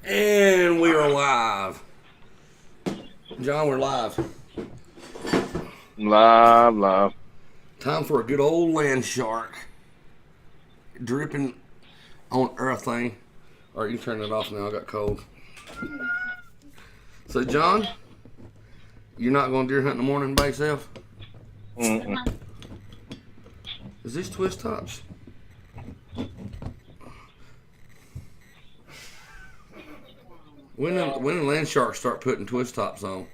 And we are live. John, we're live. Live. Time for a good old land shark. Dripping on everything. All right, you turn it off now. I got cold. So, John, you're not going deer hunt in the morning by yourself? Mm-mm. Is these twist tops? When do land sharks start putting twist tops on?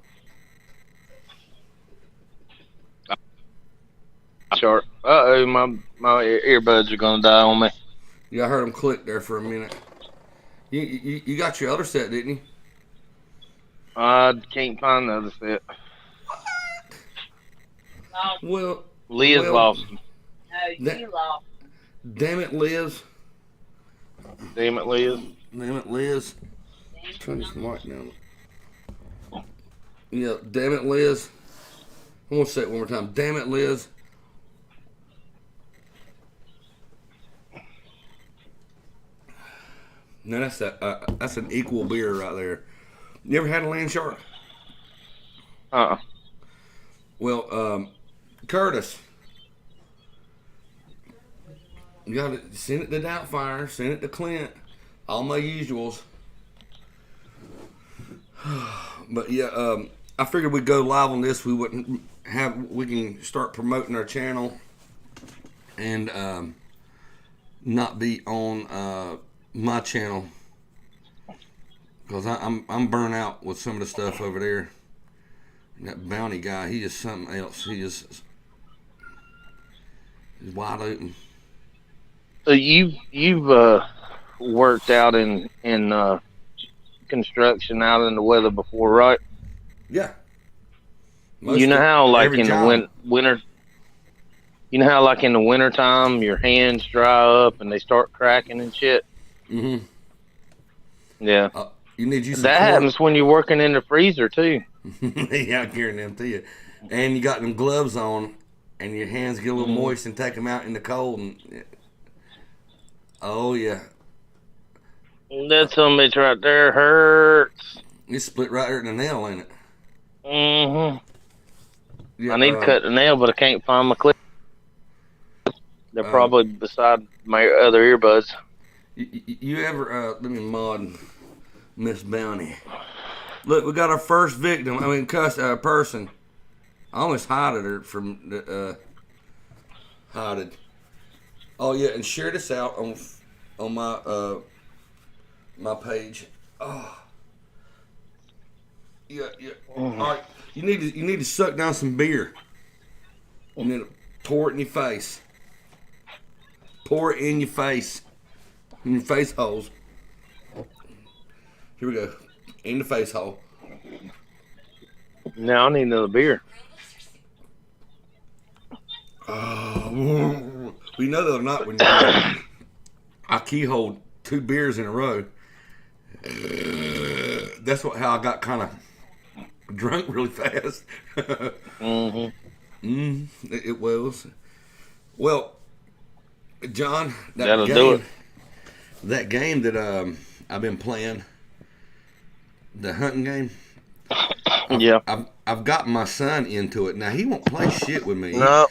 Shark. Uh-oh, my earbuds are gonna die on me. Yeah, I heard them click there for a minute. You got your other set, didn't you? I can't find the other set. Well, Liz lost them. No, you lost. Damn it, Liz. Damn it, Liz. Damn it, Liz. Turn this mic down. Yeah, damn it, Liz. I'm gonna say it one more time. Damn it, Liz. Now that's an equal beer right there. You ever had a land shark? Well, Curtis, you gotta send it to Doubtfire, send it to Clint, all my usuals. But yeah, I figured we'd go live on this. We can start promoting our channel and not be on my channel because I'm burnt out with some of the stuff over there. That bounty guy, he is something else. He's wide open. So you've worked out in construction out in the weather before, right? Yeah. You know how like in job. the winter. You know how like in the winter time your hands dry up and they start cracking and shit. Mm-hmm. Yeah. You need you some that corn. happens when you're working in the freezer too. Yeah, I'm carrying them to you. And you got them gloves on, and your hands get a little moist, and take them out in the cold. And oh yeah, That some bitch right there hurts. it's split right there in the nail, ain't it? Mm-hmm. Yeah, I need to cut the nail, but I can't find my clip. They're probably beside my other earbuds. You ever let me mod Miss Bounty? Look, we got our first victim. I mean, person. I almost hided her from the hided. Oh yeah, and share this out on my my page. Oh. Yeah. All right, you need to suck down some beer, and then pour it in your face. Pour it in your face, in your face holes. Here we go, in the face hole. Now I need another beer. We know they're not when I keyholed 2 beers in a row. That's how I got kind of drunk really fast. It was. Well, John, That'll do it. That game that I've been playing, the hunting game. Yeah. I've gotten my son into it. Now he won't play shit with me. No.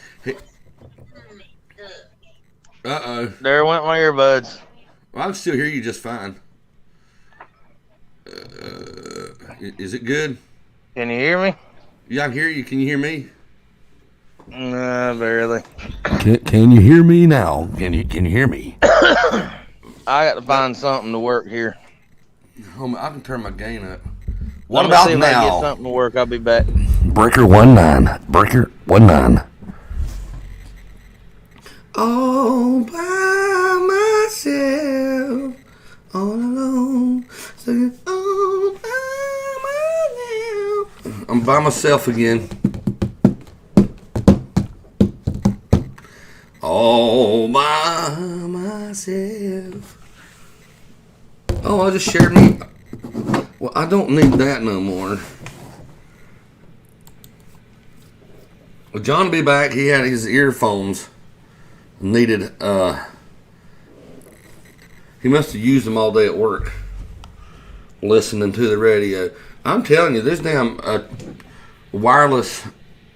Uh-oh. There went my earbuds. Well, I can still hear you just fine. Is it good? Can you hear me? Yeah, I can hear you. Can you hear me? Nah, barely. Can you hear me now? Can you hear me? I got to find something to work here. Homie, I can turn my gain up. What about see if I get something to work. I'll be back. Breaker 19. Breaker 19. All by myself, all alone, singing all by myself. I'm by myself again. All by myself. Oh, I just shared me. Well, I don't need that no more. Well, John will be back. He had his earphones. Needed, he must have used them all day at work. listening to the radio. I'm telling you, this damn wireless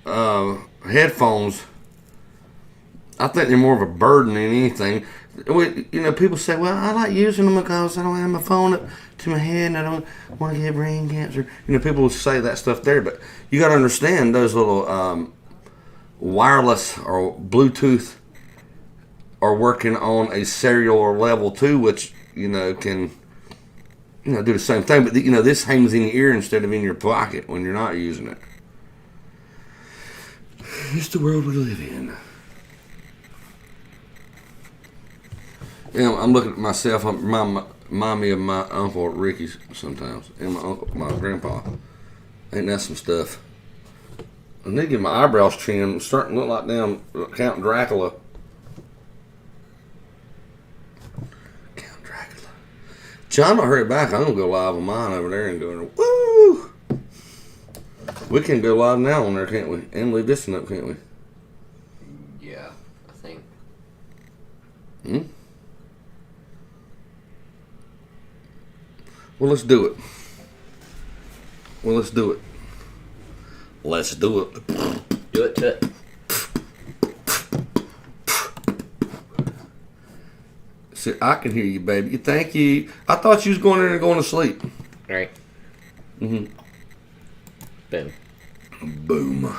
headphones, I think they're more of a burden than anything. People say, well, I like using them because I don't have my phone up to my head and I don't want to get brain cancer. People will say that stuff there, but you got to understand those little wireless or Bluetooth are working on a cellular level too, which, can, do the same thing. But, this hangs in your ear instead of in your pocket when you're not using it. It's the world we live in. I'm looking at myself. I remind me of my uncle Ricky sometimes, and my grandpa. Ain't that some stuff? I need to get my eyebrows trimmed. I'm starting to look like damn Count Dracula. Count Dracula. John, I'll hurry back. I'm gonna go live on mine over there and go, woo! We can go live now on there, can't we? And leave this one up, can't we? Yeah, I think. Well, let's do it. Let's do it. Do it to it. See, I can hear you, baby. Thank you. I thought you was going in and going to sleep. All right. Mm-hmm. Boom. Boom.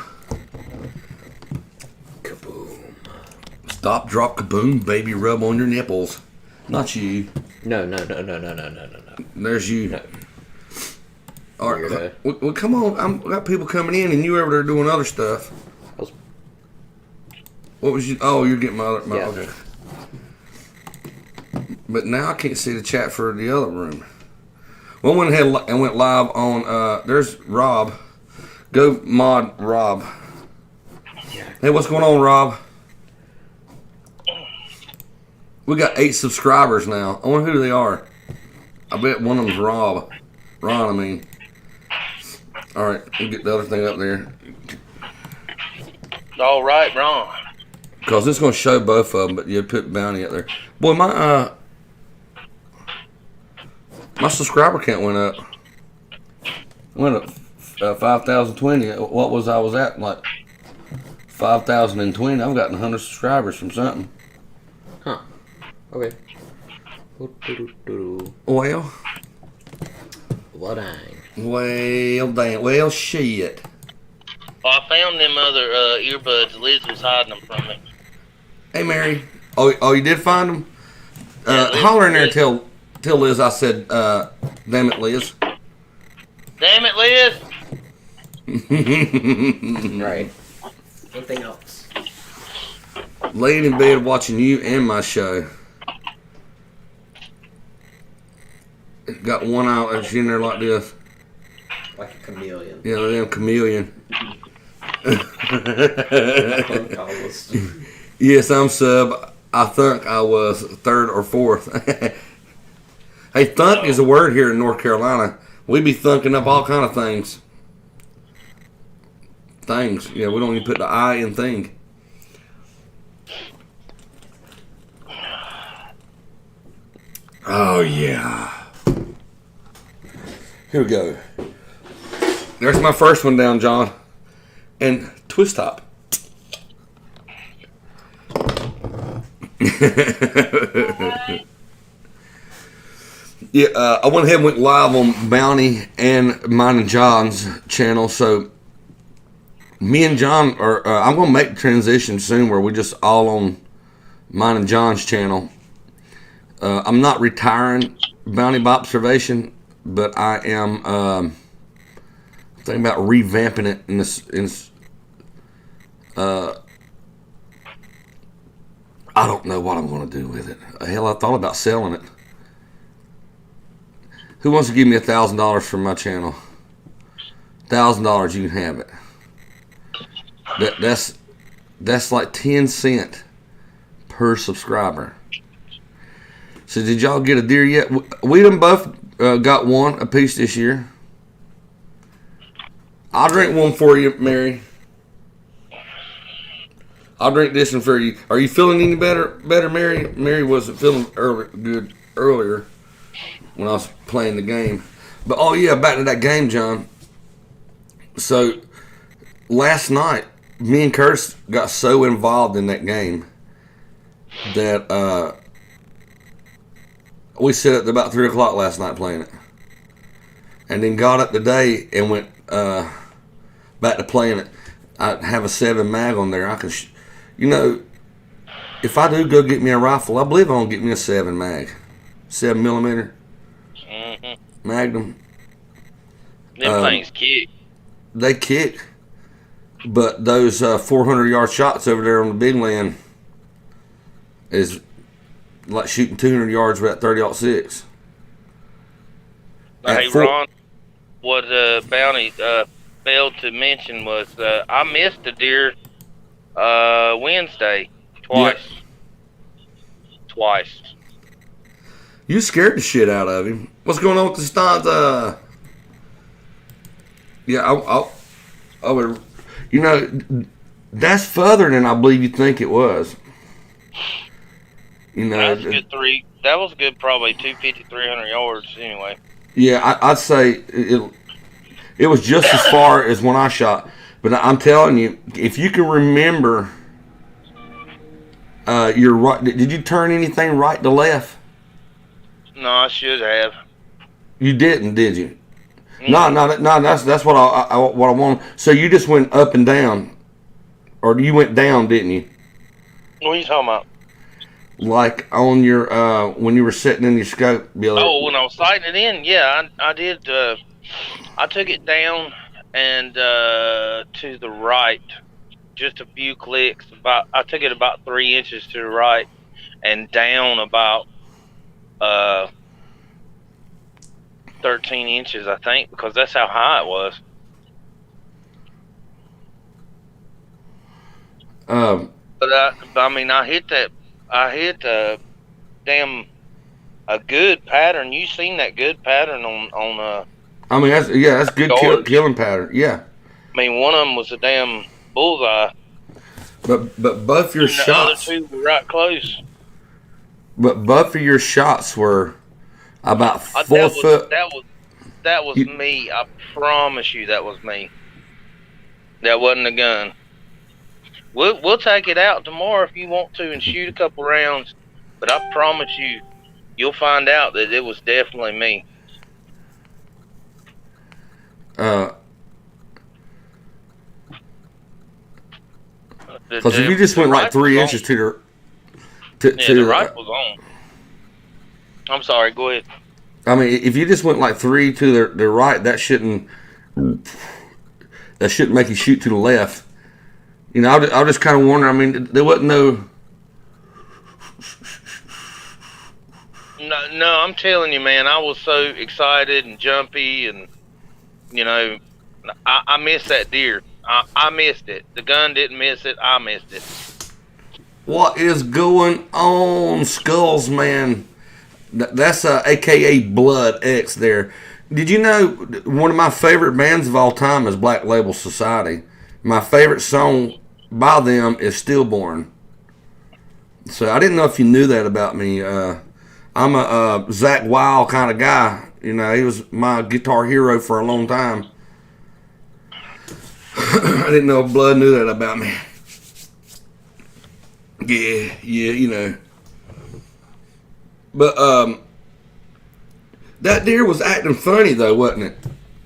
Kaboom. Stop, drop, kaboom, baby, rub on your nipples. Not you. No. There's you. No. All right. Well, come on. I got people coming in, and you over there doing other stuff. What was you? Oh, you're getting my other. Yeah. Okay. But now I can't see the chat for the other room. Well, went ahead and went live on. There's Rob. Go mod Rob. Hey, what's going on, Rob? We got 8 subscribers now. I wonder who they are. I bet one of them's Rob. Ron, I mean. All right, we'll get the other thing up there. All right, Ron. Because it's going to show both of them, but you put bounty up there. Boy, my subscriber count went up. Went up 5,020. What was I was at? Like 5,020. I've gotten 100 subscribers from something. Huh. Okay. Well. Well, dang. Well, shit. Well, I found them other earbuds. Liz was hiding them from me. Hey, Mary. Oh, you did find them? Yeah, Liz, holler in there and tell Liz I said, damn it, Liz. Damn it, Liz. Right. Anything else? Laying in bed watching you and my show. Got one eye that's in there like this. Like a chameleon. Yeah, damn chameleon. Yes, I'm sub. I think I was 3rd or 4th. Hey, thunk is a word here in North Carolina. We be thunking up all kind of things. Things. Yeah, we don't even put the I in thing. Oh, yeah. Here we go. There's my first one down, John. And twist top. Yeah, I went ahead and went live on Bounty and mine and John's channel. So me and John are. I'm gonna make the transition soon where we just all on mine and John's channel. I'm not retiring Bounty by observation, but I am thinking about revamping it in this. I don't know what I'm going to do with it. Hell, I thought about selling it. Who wants to give me $1,000 for my channel? $1,000, you can have it. That's like 10 cents per subscriber. So did y'all get a deer yet? We done both got one a piece this year. I'll drink one for you, Mary. I'll drink this one for you. Are you feeling any better, Mary? Mary wasn't feeling good earlier when I was playing the game. But oh yeah, back to that game, John. So last night, me and Curtis got so involved in that game that we sat up to about 3 o'clock last night playing it, and then got up today and went back to playing it. I have a 7 mag on there. I can, if I do go get me a rifle, I believe I'm gonna get me a 7 mag, 7mm Magnum. Them things kick. They kick, but those 400-yard shots over there on the big land is like shooting 200 yards with that 30-06. Hey, Ron, what Bounty failed to mention was I missed a deer Wednesday twice. Yeah. Twice. You scared the shit out of him. What's going on with the stunts? Yeah, I would. That's further than I believe you think it was. That's a good three. That was good, probably 250, 300 yards anyway. Yeah, I'd say it was just as far as when I shot. But I'm telling you, if you can remember, you're right. Did you turn anything right to left? No, I should have. You didn't, did you? No. That's what I want. So you just went up and down, or you went down, didn't you? What are you talking about? Like on your when you were sitting in your scope, Billy. Oh, when I was sighting it in, yeah, I did. I took it down and to the right, just a few clicks. I took it about 3 inches to the right, and down about 13 inches, I think, because that's how high it was. But I hit that. I hit a good pattern. You seen that good pattern on I mean, that's good killing pattern. Yeah. I mean, one of them was a damn bullseye. But both your shots. The other two were right close. But both of your shots were about 4 foot. That was me. I promise you, that was me. That wasn't a gun. We'll take it out tomorrow if you want to and shoot a couple rounds. But I promise you, you'll find out that it was definitely me. Because if you just went like 3 inches to the rifle's on. I'm sorry. Go ahead. I mean, if you just went like 3 to the right, that shouldn't make you shoot to the left. I was just kind of wondering. I mean, there wasn't no. No, I'm telling you, man. I was so excited and jumpy, and I missed that deer. I missed it. The gun didn't miss it. I missed it. What is going on, Skulls, man? That's AKA Blood X there. Did you know one of my favorite bands of all time is Black Label Society? My favorite song by them is Stillborn. So I didn't know if you knew that about me. I'm a Zach Wild kind of guy. He was my guitar hero for a long time. I didn't know Blood knew that about me. Yeah, But that deer was acting funny though, wasn't it?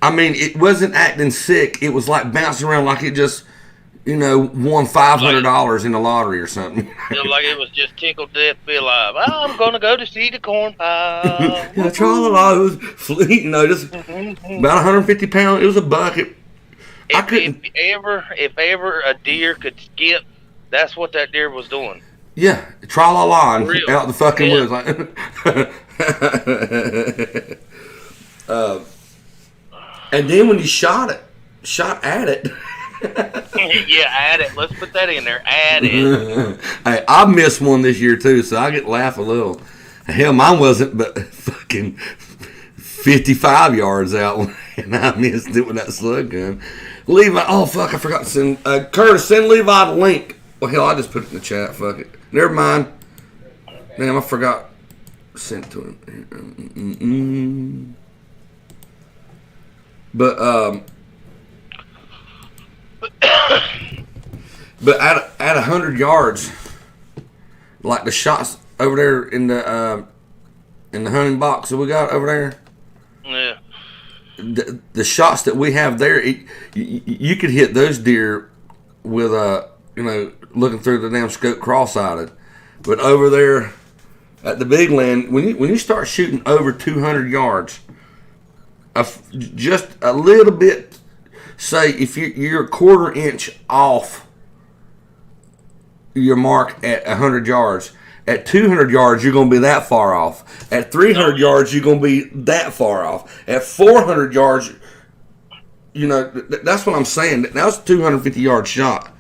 I mean, it wasn't acting sick. It was like bouncing around like it just, won $500 in the lottery or something. Like it was just tickled death to be alive. Oh, I'm gonna go to see the corn pile. Tra-la-la, just about 150 pounds. It was a bucket. If ever a deer could skip, that's what that deer was doing. Yeah, tra-la-la out the fucking woods. And then when you shot at it. Yeah, add it. Let's put that in there. Add it. Hey, I missed one this year too, so I get to laugh a little. Hell, mine wasn't but fucking 55 yards out, and I missed it with that slug gun. Levi, oh fuck, I forgot to send Curtis, send Levi the link. Well, hell, I just put it in the chat. Fuck it. Never mind. Damn, I forgot. Sent to him. But but at 100 yards, like the shots over there in the hunting box that we got over there. Yeah. The shots that we have there, you could hit those deer with looking through the damn scope cross-eyed. But over there at the big land, when you start shooting over 200 yards, just a little bit, say if you're a quarter inch off your mark at 100 yards, at 200 yards, you're going to be that far off. At 300 yards, you're going to be that far off. At 400 yards, that's what I'm saying. That was a 250-yard shot.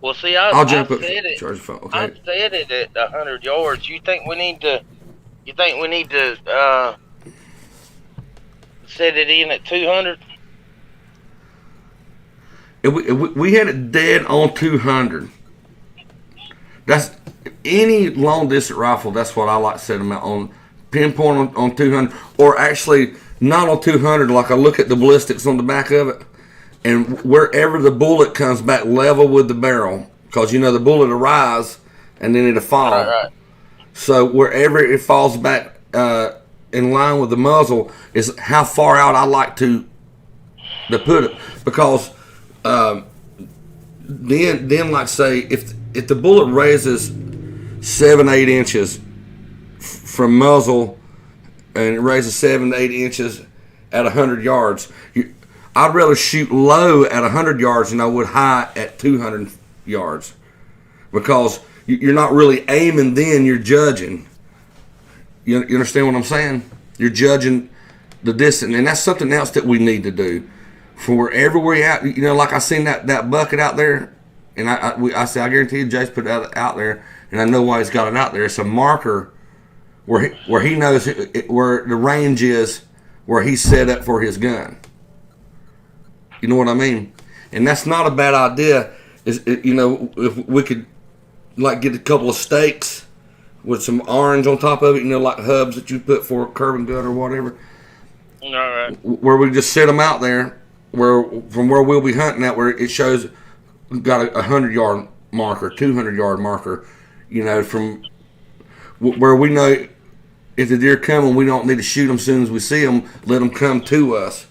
Well, see, I'll jump up. said it. Charge the phone. Okay. I said it at 100 yards. You think we need to set it in at 200? We had it dead on 200. That's any long distance rifle. That's what I like to set them out on. Pinpoint on 200, or actually not on 200. Like I look at the ballistics on the back of it, and wherever the bullet comes back level with the barrel, because the bullet will rise and then it'll fall. Right. So wherever it falls back in line with the muzzle is how far out I like to put it, because then like say if the bullet raises 7-8 inches from muzzle and it raises 7 to 8 inches at 100 yards, I'd rather shoot low at 100 yards than I would high at 200 yards, because you're not really aiming then, you're judging. You understand what I'm saying? You're judging the distance, and that's something else that we need to do. For wherever we're at, like I seen that bucket out there, and I said, I guarantee you Jace put it out there, and I know why he's got it out there. It's a marker where he knows where the range is, where he's set up for his gun. You know what I mean? And that's not a bad idea. If we could like get a couple of stakes with some orange on top of it, like hubs that you put for a curb and gut or whatever. All right. Where we just set them out there, from where we'll be hunting at, where it shows we've got a 100-yard marker, 200-yard marker, from where we know if the deer come and we don't need to shoot them as soon as we see them, let them come to us.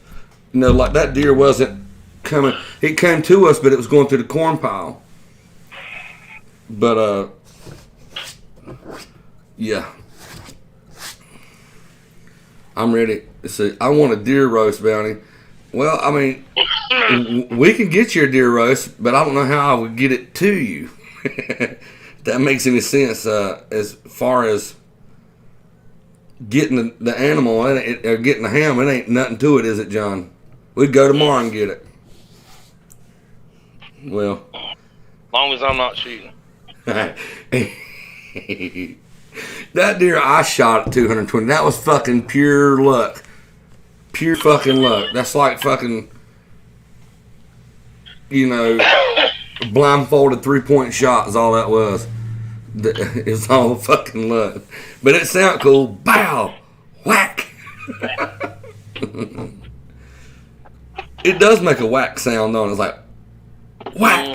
Like that deer wasn't coming. It came to us, but it was going through the corn pile. But, yeah. I'm ready. See, I want a deer roast, Bounty. Well, I mean, we can get you a deer roast, but I don't know how I would get it to you. If that makes any sense as far as getting the animal or getting the ham. It ain't nothing to it, is it, John? We'd go tomorrow and get it. Well, as long as I'm not shooting. That deer I shot at 220, that was fucking pure luck. Pure fucking luck. That's like fucking, blindfolded 3-point shot is all that was. It's all fucking luck. But it sounded cool. Bow! Whack! It does make a whack sound, though. It's like, whack!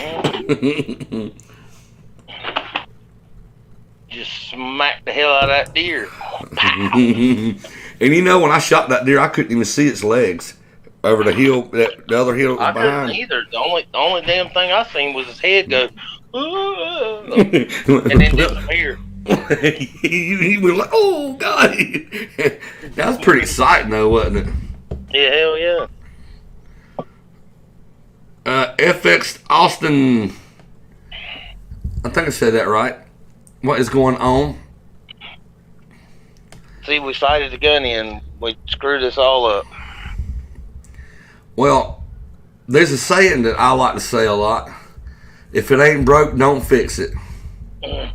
Just smack the hell out of that deer. And when I shot that deer, I couldn't even see its legs over the hill, the other hill that was behind. I couldn't either. The only damn thing I seen was his head go, and then disappear. He was like, oh, God. That was pretty exciting, though, wasn't it? Yeah, hell yeah. FX Austin. I think I said that right. What is going on? See, we sighted the gun in. We screwed us all up. Well, there's a saying that I like to say a lot. If it ain't broke, don't fix it. Yeah.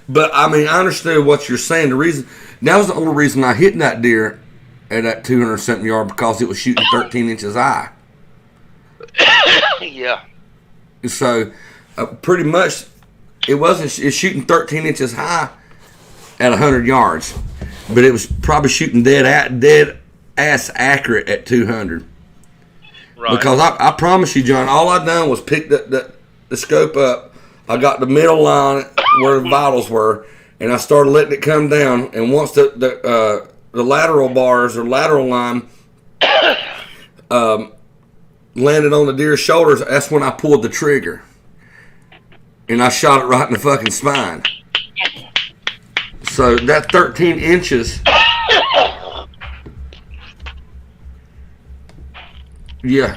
But, I mean, I understand what you're saying. That was the only reason I hit that deer at that 200-something yard, because it was shooting 13 inches high. Yeah. So, pretty much, it's shooting 13 inches high. at 100 yards, but it was probably shooting dead ass accurate at 200. Right. Because I promise you, John, all I done was pick the scope up. I got the middle line where the vitals were, and I started letting it come down. And once the lateral bars or lateral line landed on the deer's shoulders, that's when I pulled the trigger. And I shot it right in the fucking spine. So that 13 inches. Yeah.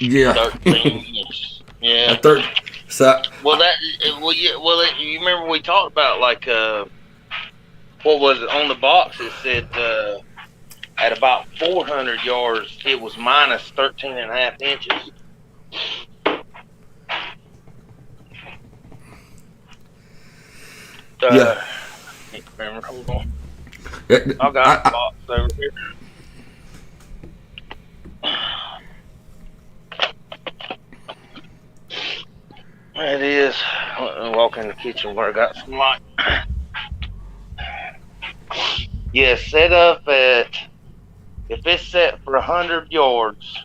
Yeah. 13 inches. Yeah. So. Well, you remember we talked about like what was it on the box? It said at about 400 yards, it was minus 13 and a half inches. Yeah. I can't remember. Hold on. Yeah, I got the box over here. It is. Let me walk in the kitchen where I got some light. Yeah, set up at, if it's set for 100 yards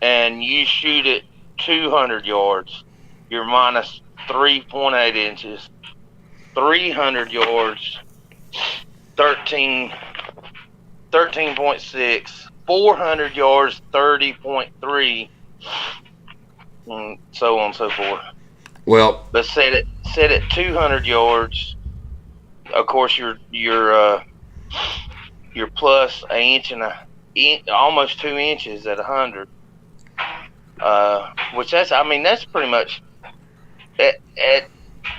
and you shoot it 200 yards, you're minus 3.8 inches. 300 yards, 13.6. 400 yards, 30.3. And so on and so forth. Well, but set at 200 yards. Of course, you're plus an inch and almost 2 inches at 100. Which that's pretty much at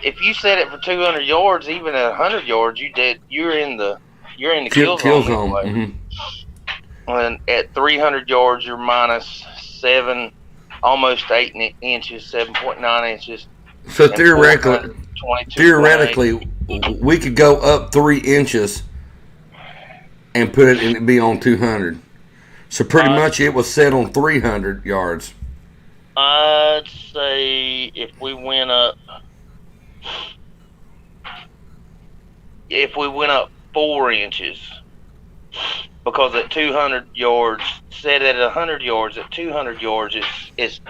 if you set it for 200 yards, even at 100 yards, you're in the kill zone. Anyway. Mm-hmm. And at 300 yards, you're minus 7, almost 8 inches, 7.9 inches. So theoretically, we could go up 3 inches and put it and it'd be on 200. So pretty much it was set on 300 yards. I'd say if we went up 4 inches, because at 200 yards, set at 100 yards, at 200 yards, it's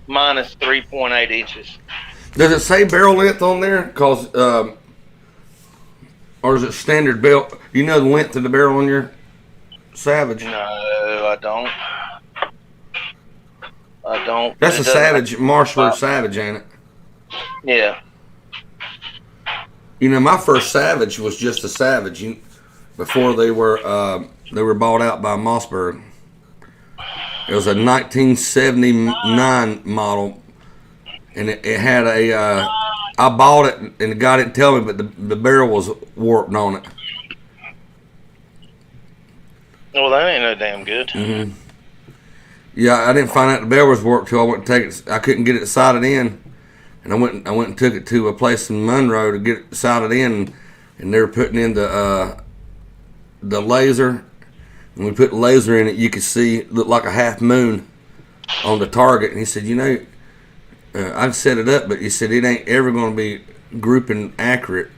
minus 3.8 inches. Does it say barrel length on there? Cause, or is it standard barrel? You know the length of the barrel on your Savage? No, I don't. That's a Savage, Marshall Savage, ain't it? Yeah. You know, my first Savage was just a Savage before they were bought out by Mossberg. It was a 1979 model, and it had a. I bought it, and the guy didn't tell me, but the barrel was warped on it. Well, that ain't no damn good. Mm-hmm. Yeah, I didn't find out the barrel was warped till I went and take it. I couldn't get it sighted in, and I went and took it to a place in Monroe to get it sighted in, and they were putting in the laser. When we put the laser in it, you could see it looked like a half moon on the target. And he said, I set it up, but he said it ain't ever going to be grouping accurate.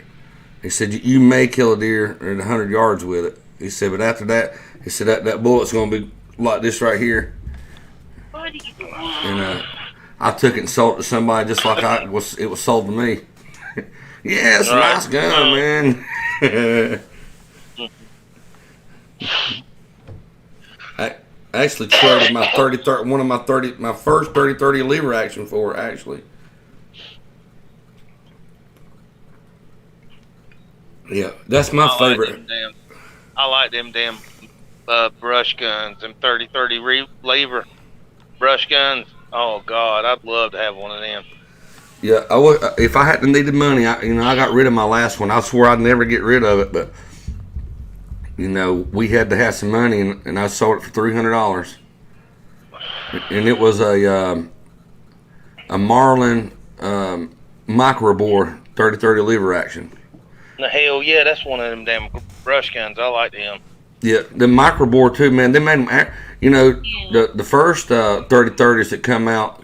He said you may kill a deer at 100 yards with it. He said, but after that, he said that bullet's going to be like this right here. And I took it and sold it to somebody just like it was sold to me. Yeah, it's a nice gun, man. I actually traded my my first 30-30 lever action for it, actually. Yeah, that's my favorite. I like them damn brush guns, them 30-30 lever brush guns. Oh God, I'd love to have one of them. Yeah, I would, if I hadn't needed money, I got rid of my last one. I swore I'd never get rid of it, but we had to have some money, and I sold it for $300. And it was a Marlin micro bore 30-30 lever action. The hell yeah, that's one of them damn brush guns. I like them. Yeah, the micro bore too, man. They made them. The first 30-30s that come out,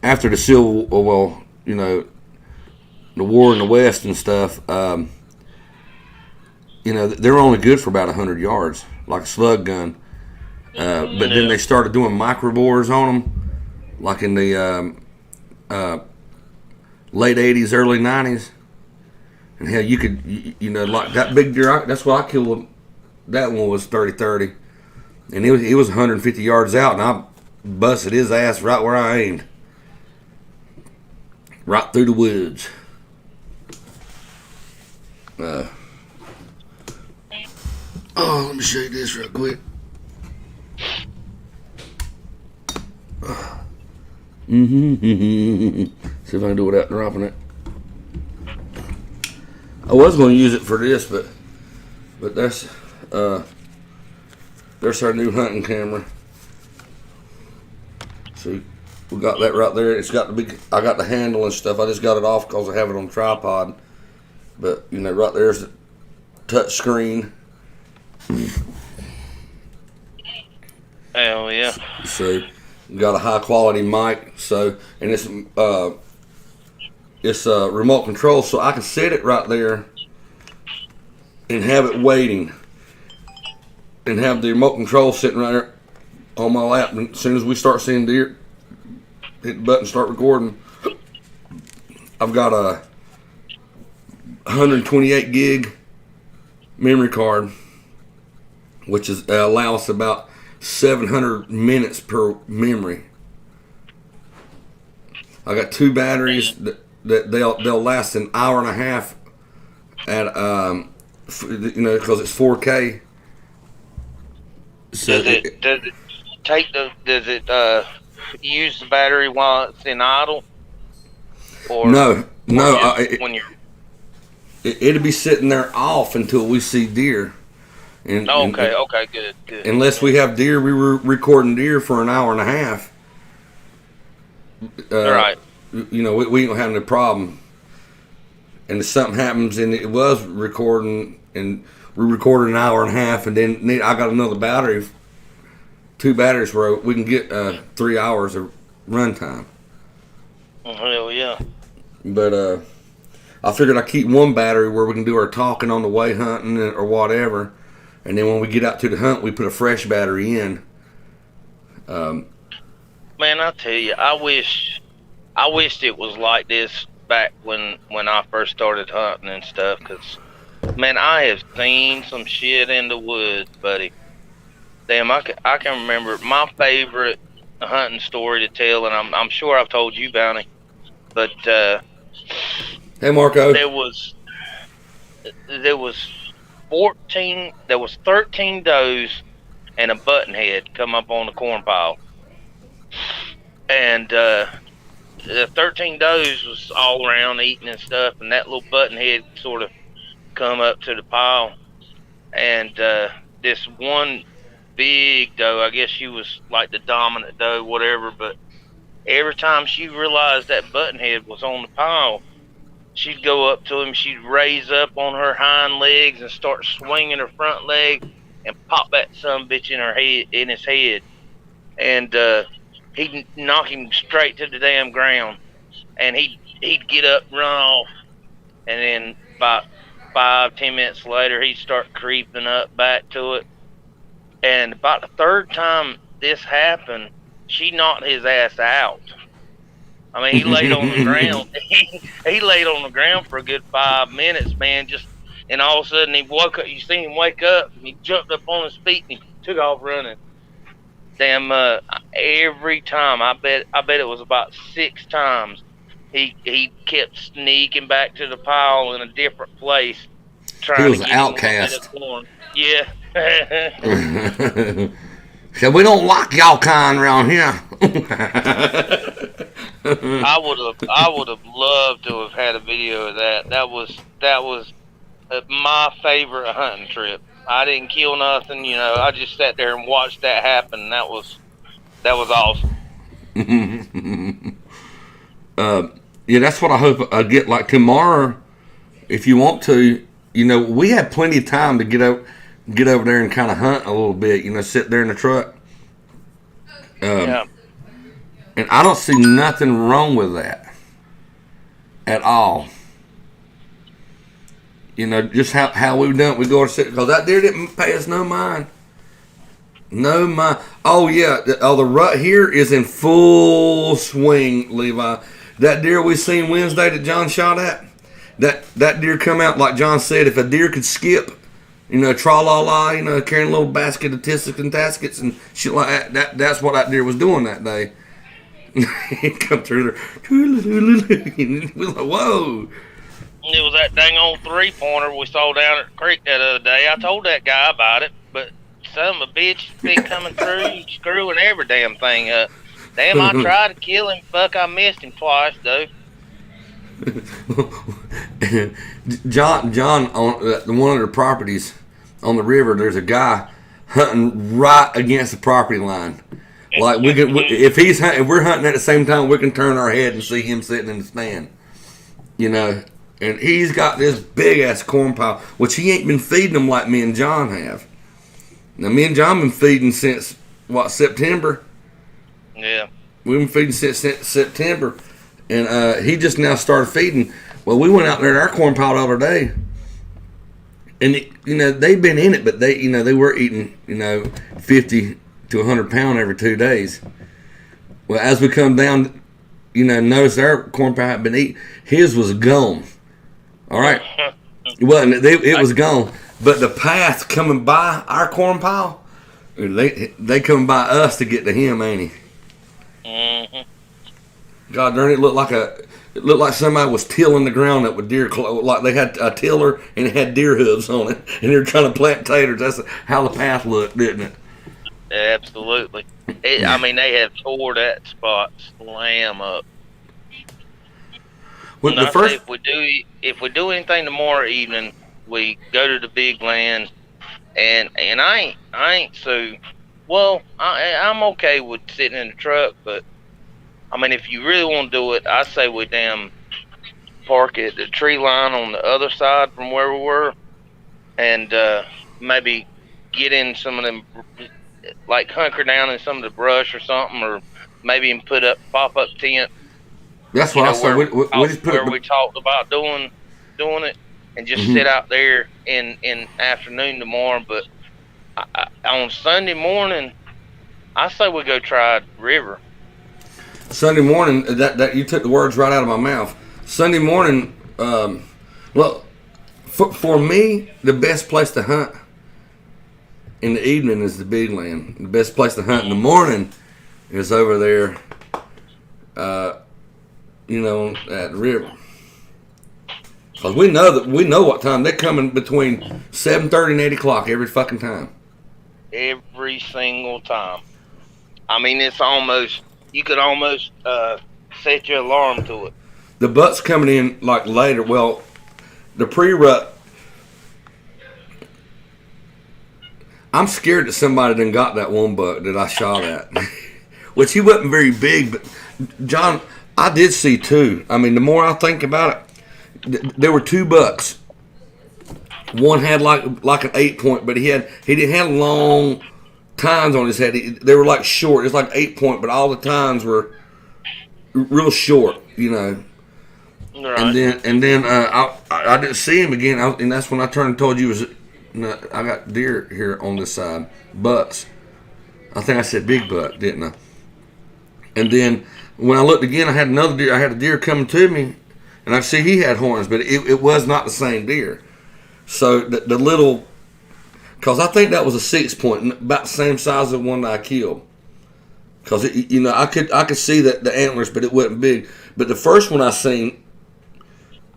after the Civil War, the war in the West and stuff, they're only good for about 100 yards, like a slug gun. But then they started doing micro bores on them, like in the late 80s, early 90s. And hell, you could, like that big deer, that's what I killed. That one was 30-30. And it was 150 yards out, and I busted his ass right where I aimed. Right through the woods. Let me show you this real quick. See if I can do it without dropping it. I was going to use it for this, but that's there's our new hunting camera. See, we got that right there. It's got the big. I got the handle and stuff. I just got it off because I have it on tripod. But right there's the touch screen. Hell yeah. So, got a high quality mic. So, and it's remote control, so I can set it right there and have it waiting, and have the remote control sitting right there on my lap. And as soon as we start seeing deer, hit the button, start recording. I've got a 128 gig memory card, which is allows about 700 minutes per memory. I got 2 batteries that they'll last an hour and a half at because it's 4K. So does it use the battery while it's in idle? Or no. When you're it'll be sitting there off until we see deer. Okay, good. Unless we have deer, we were recording deer for an hour and a half. Right. We don't have no problem. And if something happens and it was recording, and we recorded an hour and a half, and then I got another battery, 2 batteries where we can get 3 hours of runtime. Hell yeah. But I figured I'd keep 1 battery where we can do our talking on the way hunting or whatever. And then when we get out to the hunt, we put a fresh battery in. Man, I tell you, I wished it was like this back when I first started hunting and stuff. Cause, man, I have seen some shit in the woods, buddy. Damn, I can remember my favorite hunting story to tell, and I'm sure I've told you, Bounty. But hey, Marco. There was 13 does and a buttonhead come up on the corn pile. And the 13 does was all around eating and stuff, and that little buttonhead sort of come up to the pile. And this one big doe, I guess she was like the dominant doe, whatever, but every time she realized that buttonhead was on the pile, she'd go up to him, she'd raise up on her hind legs and start swinging her front leg and pop that sumbitch in his head. And he'd knock him straight to the damn ground. And he'd get up, run off, and then about 5-10 minutes later, he'd start creeping up back to it. And about the 3rd time this happened, she knocked his ass out. I mean, he laid on the ground. He laid on the ground for a good 5 minutes, man. And all of a sudden he woke up. You see him wake up, and he jumped up on his feet and he took off running. Damn! Every time, I bet it was about 6 times. He kept sneaking back to the pile in a different place, trying he was to an get outcast. Yeah. So we don't like y'all kind around here. I would have loved to have had a video of that. That was my favorite hunting trip. I didn't kill nothing, I just sat there and watched that happen. That was awesome. Yeah, that's what I hope I get. Like tomorrow, if you want to, we have plenty of time to get over there and kind of hunt a little bit. Sit there in the truck. Yeah. And I don't see nothing wrong with that at all. You know, just how we've done it. We go to sit because that deer didn't pay us no mind. No mind. Oh yeah. The rut here is in full swing, Levi. That deer we seen Wednesday that John shot at. That deer come out like John said. If a deer could skip, you know, tra-la-la, you know, carrying a little basket of tissets and taskets and shit like that. That's what that deer was doing that day. He come through there. We was like, whoa. It was that dang old 3-pointer we saw down at the creek that other day. I told that guy about it, but son of a bitch has been coming through, screwing every damn thing up. Damn, I tried to kill him. Fuck, I missed him twice, though. John, on one of the properties on the river, there's a guy hunting right against the property line. Like if we're hunting at the same time, we can turn our head and see him sitting in the stand. You know, and he's got this big ass corn pile, which he ain't been feeding them like me and John have. Now me and John been feeding since September. Yeah, We've been feeding since September. And he just now started feeding. Well, we went out there at our corn pile the other day, and they've been in it, but they were eating 50 to 100 pound every 2 days. Well, as we come down, notice our corn pile had been eaten. His was gone. All right, it was gone. But the path coming by our corn pile, they coming by us to get to him, ain't he? Mm-hmm. God darn it! It looked like somebody was tilling the ground up with deer clothes. Like they had a tiller and it had deer hooves on it, and they were trying to plant taters. That's how the path looked, didn't it? Absolutely. I mean, they have tore that spot slam up. Well, the first, if we do anything tomorrow evening, we go to the big land, and I ain't so well. I'm okay with sitting in the truck, but I mean, if you really want to do it, I say we damn park at the tree line on the other side from where we were, and maybe get in some of them, like hunker down in some of the brush or something, or maybe even pop up tent. That's what I said. We just put where we talked about doing it, and just sit out there in afternoon tomorrow. But on Sunday morning, I say we go try the river. Sunday morning, that you took the words right out of my mouth. Sunday morning, well, for me, the best place to hunt in the evening is the big land. The best place to hunt in the morning is over there, at the river. Because we know what time they're coming between 7:30 and 8 o'clock every fucking time. Every single time. I mean, it's almost. You could almost set your alarm to it. The buck's coming in like later. Well, the pre-rut. I'm scared that somebody done got that one buck that I shot at, which he wasn't very big. But John, I did see two. I mean, the more I think about it, there were two bucks. One had like an 8-point, but he didn't have long tines on his head. They were like short. It's like 8-point, but all the tines were real short, Right. And then I didn't see him again, and that's when I turned and told you I got deer here on this side, bucks. I think I said big buck, didn't I? And then when I looked again, I had another deer. I had a deer coming to me, and I see he had horns, but it was not the same deer. So the little. Because I think that was a 6-point, about the same size as the one that I killed. Because I could see that the antlers, but it wasn't big. But the first one I seen,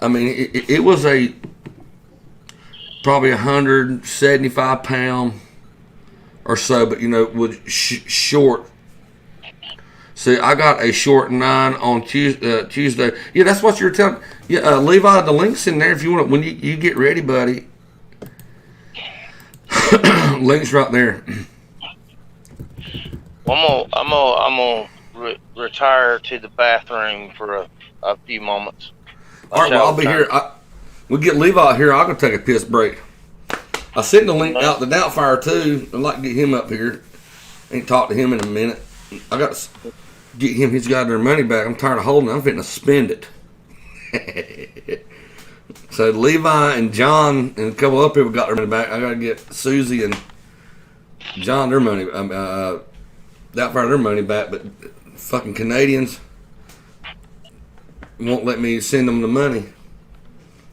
I mean, it was probably 175 pound or so, but was short. See, I got a short 9 on Tuesday. Yeah, that's what you're telling. Yeah, Levi, the link's in there if you want. When you get ready, buddy. Link's right there. Well, I'm gonna retire to the bathroom for a few moments. All right, well, I'll be here. We'll get Levi here. I'll go take a piss break. I sent the link out to Doubtfire too. I'd like to get him up here. Ain't talked to him in a minute. I got to get him his goddamn money back. I'm tired of holding it. I'm fitting to spend it. So Levi and John and a couple other people got their money back. I got to get Susie and John their money. That part of their money back, but fucking Canadians won't let me send them the money.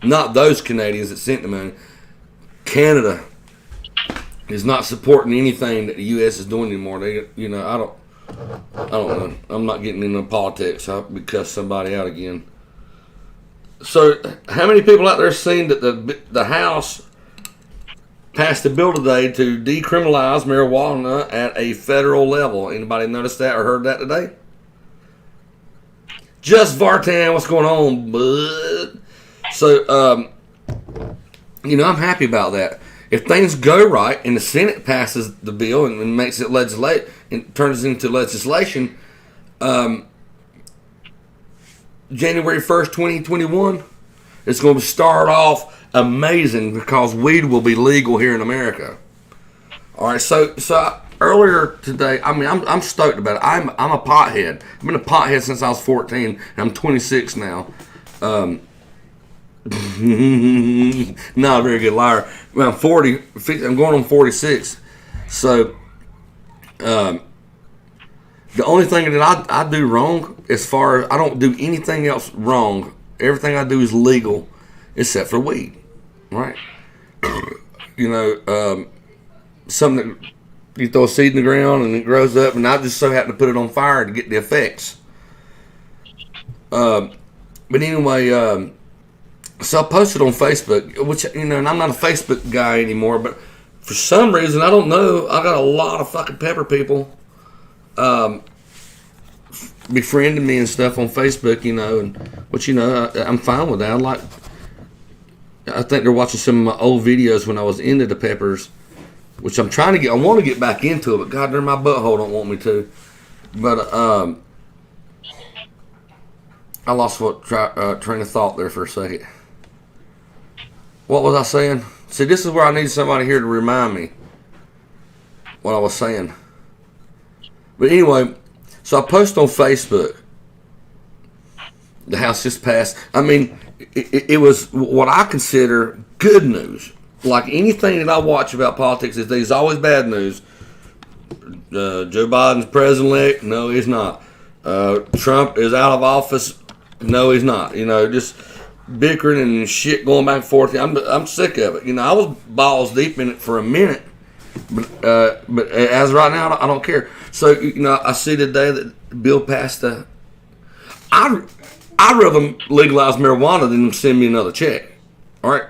Not those Canadians that sent the money. Canada is not supporting anything that the U.S. is doing anymore. They, I don't know. I'm not getting into politics. I'll cuss somebody out again. So, how many people out there seen that the House passed a bill today to decriminalize marijuana at a federal level? Anybody noticed that or heard that today? Just Vartan, what's going on, bud? So, I'm happy about that. If things go right and the Senate passes the bill and makes it legislate and turns it into legislation, January 1st, 2021, it's going to start off amazing because weed will be legal here in America. All right, so earlier today, I'm stoked about it. I'm a pothead. I've been a pothead since I was 14, and I'm 26 now. Not a very good liar. Well, I'm 40. I'm going on 46. So, the only thing that I do wrong, as far as I don't do anything else wrong. Everything I do is legal, except for weed, right? Something that you throw a seed in the ground and it grows up, and I just so happen to put it on fire to get the effects. But anyway, so I posted on Facebook, which, and I'm not a Facebook guy anymore, but for some reason, I don't know, I got a lot of fucking pepper people befriending me and stuff on Facebook, which, I'm fine with that. I think they're watching some of my old videos when I was into the peppers, which I want to get back into it, but goddamn, my butthole don't want me to. But, I lost train of thought there for a second. What was I saying? See, this is where I need somebody here to remind me what I was saying. But anyway, so I post on Facebook. The House just passed. It was what I consider good news. Like anything that I watch about politics, there's always bad news. Joe Biden's president-elect? No, he's not. Trump is out of office? No, he's not. Just bickering and shit going back and forth. I'm sick of it. I was balls deep in it for a minute, but as right now, I don't care. So I see today that the bill passed. I'd rather legalize marijuana than them send me another check. All right,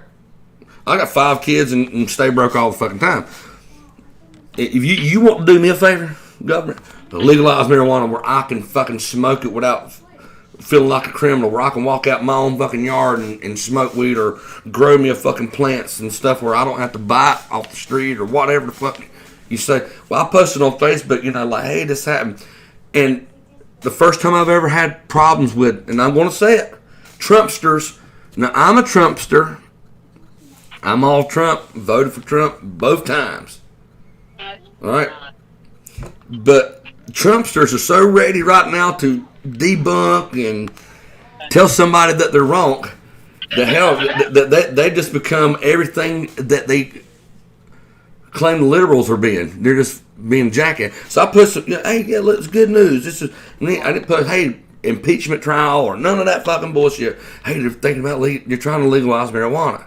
I got 5 kids and stay broke all the fucking time. If you want to do me a favor, government, legalize marijuana where I can fucking smoke it without feeling like a criminal, where I can walk out my own fucking yard and smoke weed or grow me a fucking plants and stuff where I don't have to buy it off the street or whatever the fuck you say. Well, I posted on Facebook, hey, this happened. And the first time I've ever had problems with, and I'm going to say it, Trumpsters. Now, I'm a Trumpster. I'm all Trump, voted for Trump both times. All right? But Trumpsters are so ready right now to debunk and tell somebody that they're wrong. The hell, they just become everything that they claim the liberals are being. They're just being jackass. So I put some, hey, yeah, look, it's good news. This is, I didn't put, hey, impeachment trial or none of that fucking bullshit. Hey, they're thinking about, they're trying to legalize marijuana.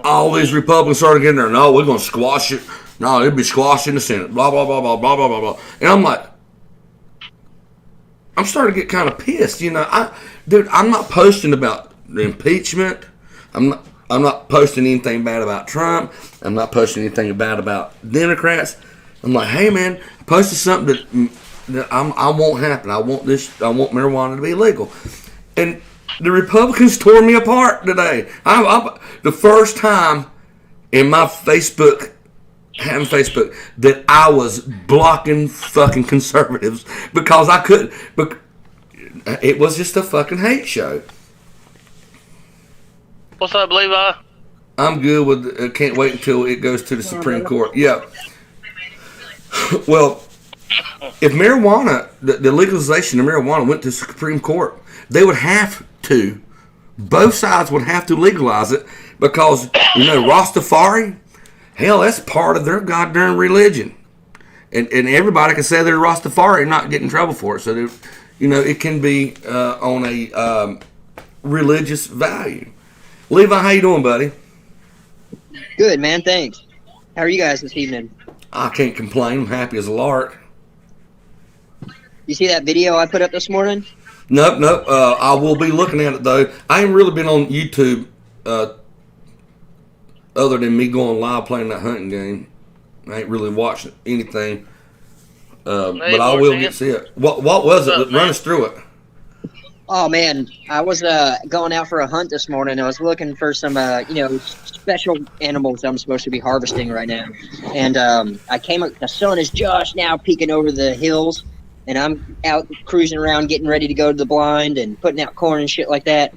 All these Republicans started getting there. No, we're going to squash it. No, it'll be squashed in the Senate. Blah, blah, blah, blah, blah, blah, blah, blah. And I'm like, I'm starting to get kind of pissed. Dude, I'm not posting about the impeachment. I'm not posting anything bad about Trump. I'm not posting anything bad about Democrats. I'm like, hey man, posted something that I won't happen. I want marijuana to be legal. And the Republicans tore me apart today. The first time in my Facebook that I was blocking fucking conservatives because I couldn't. But it was just a fucking hate show. What's up, Levi? I'm good with. Can't wait until it goes to the Supreme Court. Yeah. Well, if marijuana, the legalization of marijuana went to the Supreme Court, they would have to both sides would have to legalize it because, Rastafari, hell, that's part of their goddamn religion. And everybody can say they're Rastafari and not get in trouble for it. So, it can be on a religious value. Levi, how you doing, buddy? Good, man. Thanks. How are you guys this evening? I can't complain. I'm happy as a lark. You see that video I put up this morning? Nope. I will be looking at it, though. I ain't really been on YouTube other than me going live playing that hunting game. I ain't really watching anything. But I will get to see it. What was it? Run us through it. Oh, man. I was going out for a hunt this morning. I was looking for some, special animals I'm supposed to be harvesting right now. And I came up, the sun is just now peeking over the hills. And I'm out cruising around getting ready to go to the blind and putting out corn and shit like that.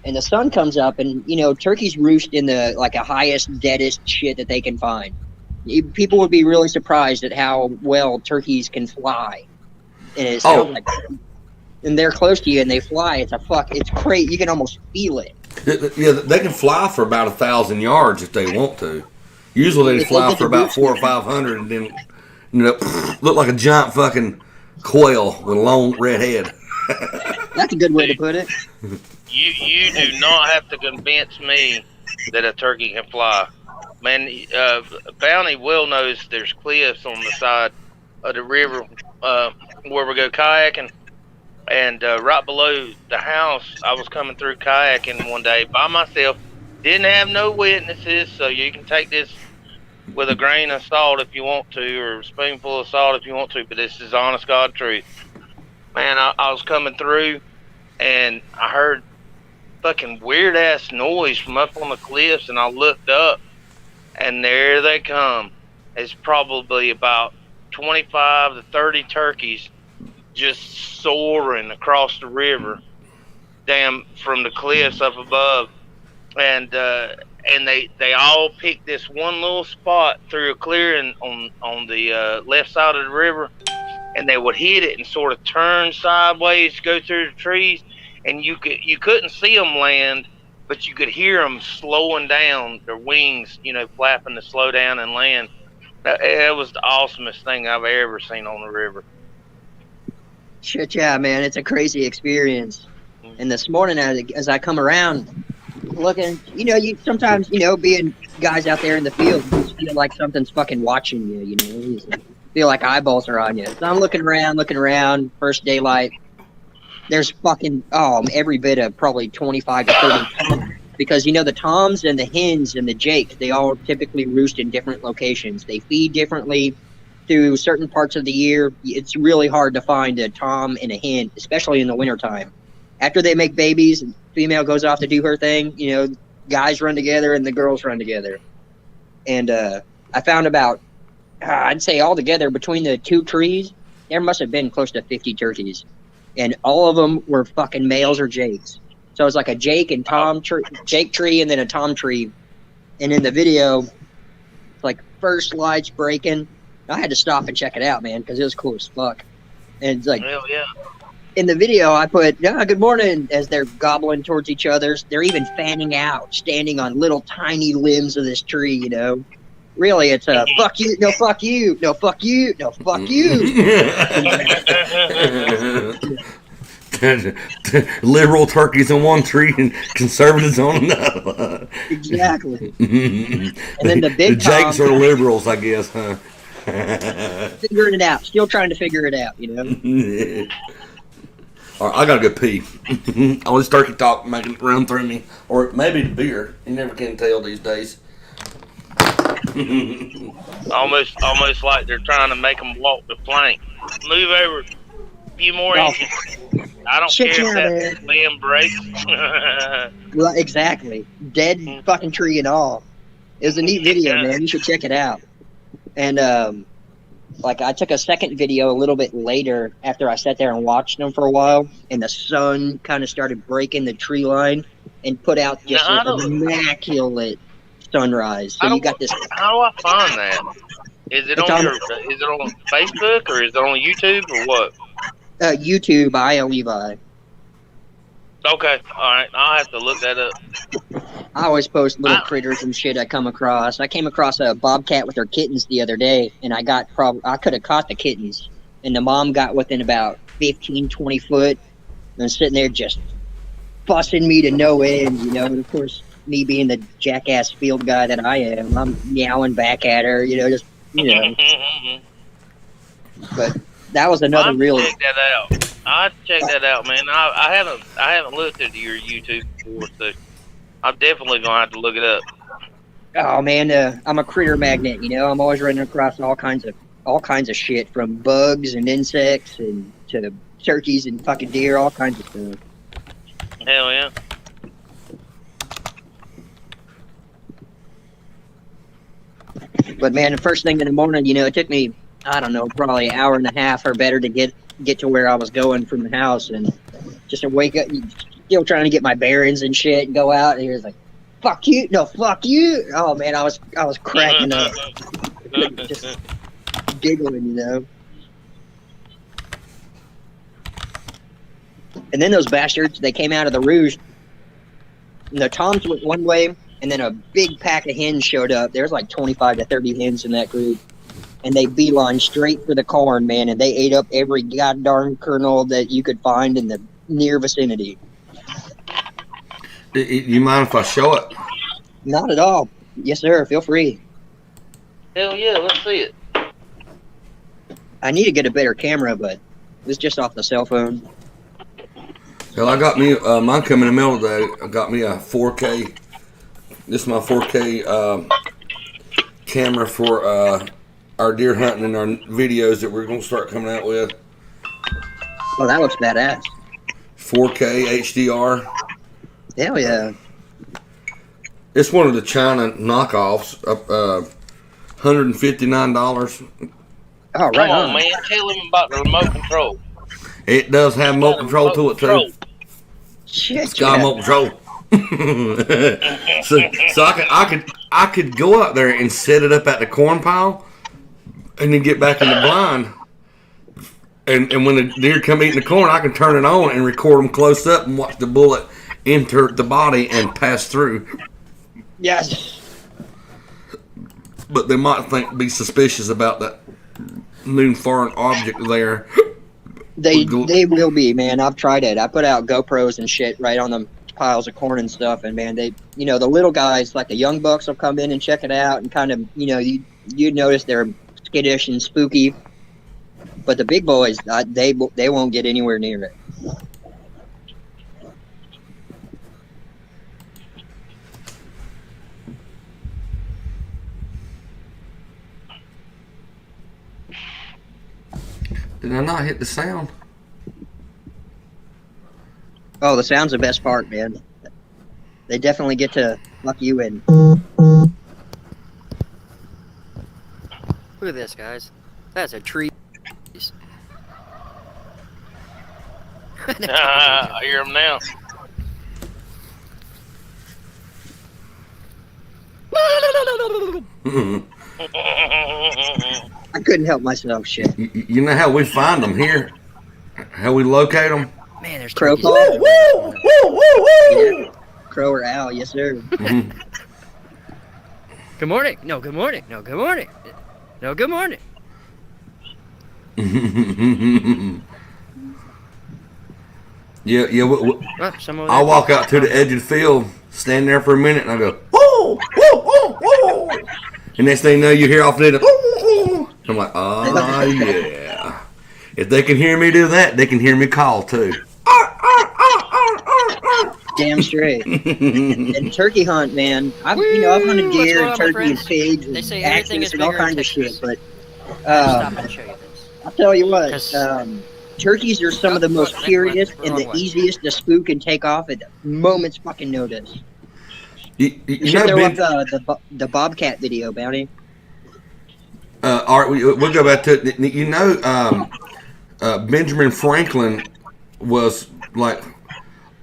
And the sun comes up and, turkeys roost in the, a highest, deadest shit that they can find. People would be really surprised at how well turkeys can fly. And it sounds and they're close to you and they fly. It's crazy. You can almost feel it. Yeah, they can fly for about 1,000 yards if they want to. Usually they fly for about 400 or 500 and then, look like a giant fucking quail with a long red head. That's a good way to put it. You do not have to convince me that a turkey can fly. Man, Bounty well knows there's cliffs on the side of the river where we go kayaking. And right below the house, I was coming through kayaking one day by myself. Didn't have no witnesses, so you can take this with a grain of salt if you want to, or a spoonful of salt if you want to, but this is honest God truth. Man, I was coming through, and I heard fucking weird-ass noise from up on the cliffs, and I looked up, and there they come. It's probably about 25 to 30 turkeys just soaring across the river, from the cliffs up above, and they all picked this one little spot through a clearing on the left side of the river, and they would hit it and sort of turn sideways, go through the trees, and you couldn't see them land, but you could hear them slowing down, their wings, flapping to slow down and land. It was the awesomest thing I've ever seen on the river. Shit, yeah, man, it's a crazy experience. And this morning, as I come around, looking, you sometimes, being guys out there in the field, you just feel like something's fucking watching you, you feel like eyeballs are on you. So I'm looking around, first daylight. There's fucking, every bit of probably 25 to 30 toms. Because, the toms and the hens and the jakes, they all typically roost in different locations. They feed differently. Through certain parts of the year, it's really hard to find a tom and a hen, especially in the wintertime. After they make babies, and female goes off to do her thing, guys run together and the girls run together. And I found about, I'd say altogether, between the two trees, there must have been close to 50 turkeys. And all of them were fucking males or jakes. So it was like a jake and jake tree and then a tom tree. And in the video, it's like first lights breaking. I had to stop and check it out, man, because it was cool as fuck. And it's like, hell yeah. In the video, I put, good morning, as they're gobbling towards each other. They're even fanning out, standing on little tiny limbs of this tree, Really, it's a fuck you, no fuck you, no fuck you, no fuck you. Liberal turkeys on one tree and conservatives on another. Exactly. And then the jakes are liberals, I guess, huh? Figuring it out. Still trying to figure it out, All right, I gotta go pee. All this turkey talk making it run through me. Or maybe the beer. You never can tell these days. Almost like they're trying to make them walk the plank. Move over a few more inches. I don't care if that limb breaks. Well, exactly. Dead fucking tree and all. It was a neat video, man. You should check it out. And I took a second video a little bit later after I sat there and watched them for a while, and the sun kind of started breaking the tree line and put out just an immaculate sunrise. So you got this. How do I find that? Is it on Facebook or is it on YouTube or what? YouTube, Levi. Okay, all right. I'll have to look that up. I always post little critters and shit I come across. I came across a bobcat with her kittens the other day, and I could have caught the kittens, and the mom got within about 15, 20 foot, and sitting there just fussing me to no end, you know. And of course, me being the jackass field guy that I am, I'm meowing back at her, you know, just But that was another real. Check that out. I check that out, man. I haven't looked at your YouTube before, so I'm definitely gonna have to look it up. Oh man, I'm a critter magnet, you know. I'm always running across all kinds of shit, from bugs and insects and to turkeys and fucking deer, all kinds of stuff. Hell yeah. But man, the first thing in the morning, you know, it took me, I don't know, probably an hour and a half or better to get to where I was going from the house, and just to wake up, still trying to get my bearings and shit, and go out, and he was like, "Fuck you, no, fuck you." Oh man, I was cracking up, just giggling, you know. And then those bastards, they came out of the roost. And the toms went one way, and then a big pack of hens showed up. There's like 25 to 30 hens in that group. And they beeline straight for the corn, man, and they ate up every goddamn kernel that you could find in the near vicinity. You mind if I show it? Not at all. Yes, sir. Feel free. Hell yeah, let's see it. I need to get a better camera, but it was just off the cell phone. Hell, I got me mine coming in the mail today. I got me a 4K. This is my 4K camera for our deer hunting and our videos that we're gonna start coming out with. Oh, that looks badass. 4K HDR. Hell yeah. It's one of the China knockoffs. $159. Oh, right Come on, on, man. Tell him about the remote control. It does have remote control to it too. Shit, It's got remote control. so I could go up there and set it up at the corn pile, and then get back in the blind. And when the deer come eating the corn, I can turn it on and record them close up and watch the bullet enter the body and pass through. Yes. But they might be suspicious about that new foreign object there. They will be, man. I've tried it. I put out GoPros and shit right on the piles of corn and stuff, and man, the little guys, like the young bucks, will come in and check it out, and kind of, you notice they're skittish and spooky, but the big boys, they won't get anywhere near it. Did I not hit the sound? Oh, the sound's the best part, man. They definitely get to fuck you in. Look at this, guys. That's a tree. I hear him now. I couldn't help myself, shit. You know how we find them here? How we locate them? Man, there's Crow turkeys call? everywhere. Yeah. Crow or owl, yes, sir. Good morning. No, good morning. No, good morning. No, good morning. Yeah. Oh, someone over I'll there. walk out to the edge of the field, stand there for a minute, and I go, whoa, whoa, whoa, whoa. And next thing you know, you hear off the end, I'm like, oh, yeah. If they can hear me do that, they can hear me call, too. Damn straight. And turkey hunt, man. I've hunted deer and What's going on, my turkey and friends? pigs They and say everything axes is and all bigger in kinds of shit, Texas. but Stop and show you this. I'll tell you what, 'Cause- turkeys are some of the most curious and the easiest to spook and take off at a moment's fucking notice. You You should know, throw Ben, up the bobcat video, Bounty. all right, we'll go back to it. You know, Benjamin Franklin was like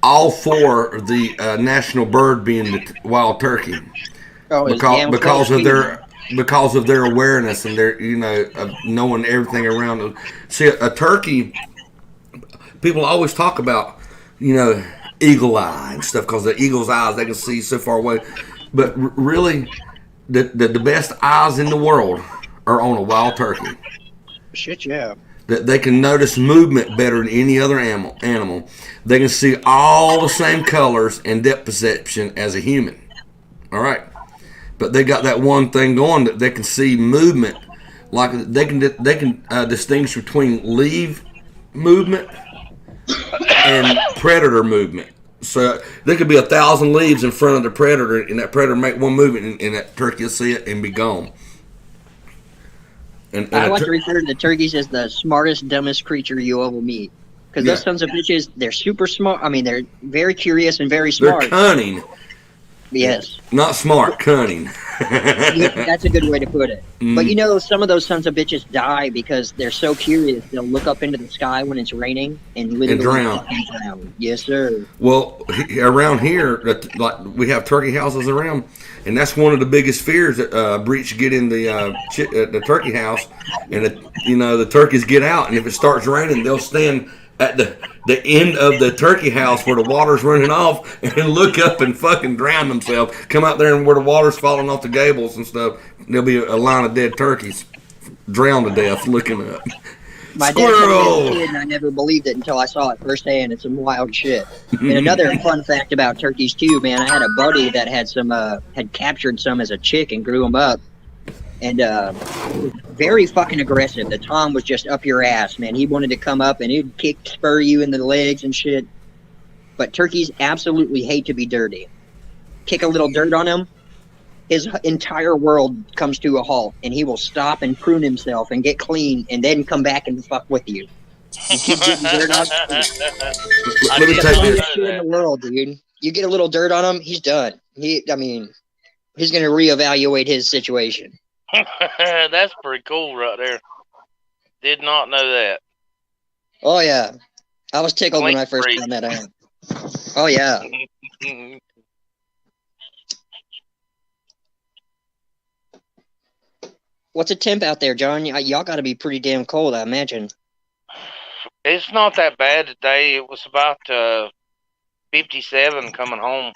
all for the national bird being the wild turkey Oh, it's damn because close of their awareness and their of knowing everything around them. See, a turkey, people always talk about, eagle eye and stuff because the eagle's eyes, they can see so far away. But really, the best eyes in the world are on a wild turkey. Shit, yeah. That they can notice movement better than any other animal. They can see all the same colors and depth perception as a human. All right, but they got that one thing going that they can see movement. Like they can distinguish between leaf movement and predator movement. So there could be 1,000 leaves in front of the predator, and that predator make one movement, and that turkey will see it and be gone. And I like to refer to the turkeys as the smartest, dumbest creature you'll ever meet. Because those sons of bitches, they're super smart. I mean, they're very curious and very smart. They're cunning. Yes. Not smart, cunning. That's a good way to put it. But you know, some of those sons of bitches die because they're so curious. They'll look up into the sky when it's raining and literally drown. Yes, sir. Well, around here, like we have turkey houses around, and that's one of the biggest fears that breach get in the turkey house, and the turkeys get out, and if it starts raining, they'll stand at the end of the turkey house where the water's running off and look up and fucking drown themselves. Come out there and where the water's falling off the gables and stuff, there'll be a line of dead turkeys drowned to death looking up. My dad told me as a kid, and I never believed it until I saw it firsthand. It's some wild shit. And another fun fact about turkeys too, man. I had a buddy that had had captured some as a chick and grew them up, and very fucking aggressive. The tom was just up your ass, man. He wanted to come up and he'd spur you in the legs and shit. But turkeys absolutely hate to be dirty. Kick a little dirt on him, his entire world comes to a halt, and he will stop and prune himself and get clean, and then come back and fuck with you. You keep getting dirt on him. Let me take this. Shit in the world, dude. You get a little dirt on him, he's done. He's gonna reevaluate his situation. That's pretty cool right there. Did not know that. Oh yeah, I was tickled when I first found that out. Oh yeah. What's a temp out there, John? Y'all got to be pretty damn cold, I imagine. It's not that bad today. It was about 57 coming home.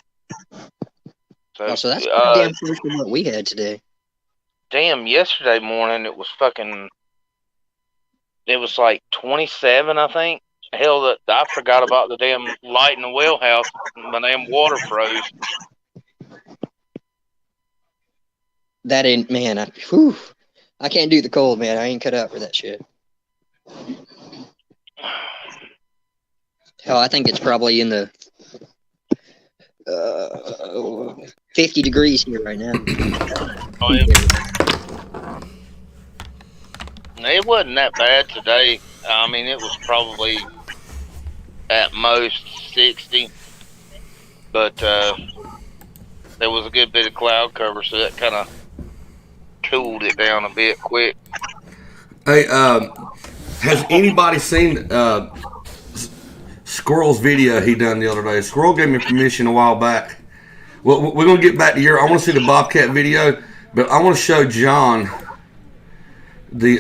So that's pretty damn close to what we had today. Damn, yesterday morning it was like 27, I think. Hell, I forgot about the damn light in the well house. My damn water froze. That ain't, man. I can't do the cold, man. I ain't cut out for that shit. Hell, I think it's probably in the 50 degrees here right now. Oh, yeah. It wasn't that bad today. I mean, it was probably at most 60. But there was a good bit of cloud cover, so that kind of cooled it down a bit quick. Hey, has anybody seen Squirrel's video he done the other day? Squirrel gave me permission a while back. Well, we're gonna get back to I want to see the Bobcat video, but I want to show John the